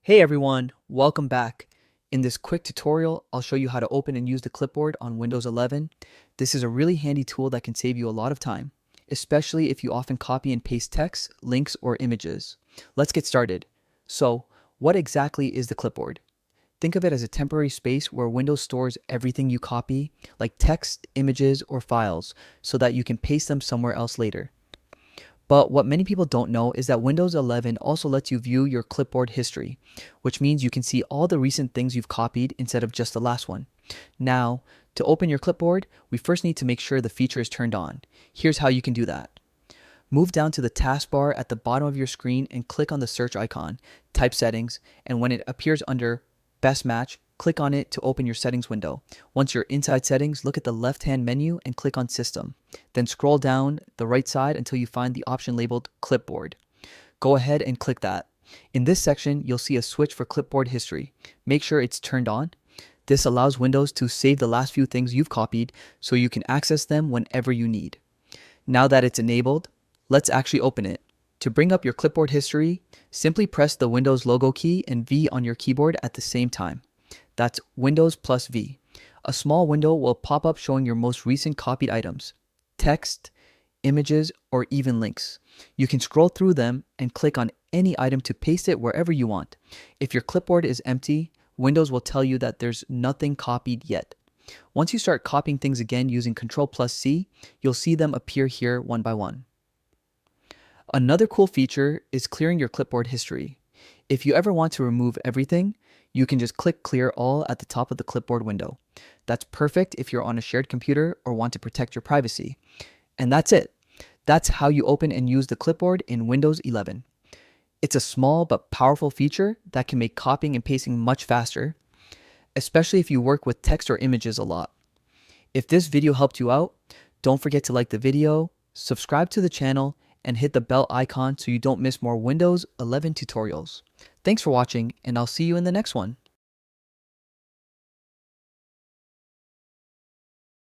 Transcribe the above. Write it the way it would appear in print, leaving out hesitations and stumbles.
Hey everyone, welcome back. In this quick tutorial, I'll show you how to open and use the clipboard on Windows 11. This is a really handy tool that can save you a lot of time, especially if you often copy and paste text, links, or images. Let's get started. So, what exactly is the clipboard? Think of it as a temporary space where Windows stores everything you copy, like text, images, or files, so that you can paste them somewhere else later. But what many people don't know is that Windows 11 also lets you view your clipboard history, which means you can see all the recent things you've copied instead of just the last one. Now, to open your clipboard, we first need to make sure the feature is turned on. Here's how you can do that. Move down to the taskbar at the bottom of your screen and click on the search icon, type settings, and when it appears under Best Match, click on it to open your settings window. Once you're inside settings, look at the left-hand menu and click on System. Then scroll down the right side until you find the option labeled Clipboard. Go ahead and click that. In this section, you'll see a switch for clipboard history. Make sure it's turned on. This allows Windows to save the last few things you've copied so you can access them whenever you need. Now that it's enabled, let's actually open it. To bring up your clipboard history, simply press the Windows logo key and V on your keyboard at the same time. That's Windows plus V. A small window will pop up showing your most recent copied items, text, images, or even links. You can scroll through them and click on any item to paste it wherever you want. If your clipboard is empty, Windows will tell you that there's nothing copied yet. Once you start copying things again using Ctrl plus C, you'll see them appear here one by one. Another cool feature is clearing your clipboard history. If you ever want to remove everything, you can just click Clear All at the top of the clipboard window. That's perfect if you're on a shared computer or want to protect your privacy. And that's it. That's how you open and use the clipboard in Windows 11. It's a small but powerful feature that can make copying and pasting much faster, especially if you work with text or images a lot. If this video helped you out, don't forget to like the video, subscribe to the channel, and hit the bell icon so you don't miss more Windows 11 tutorials. Thanks for watching, and I'll see you in the next one.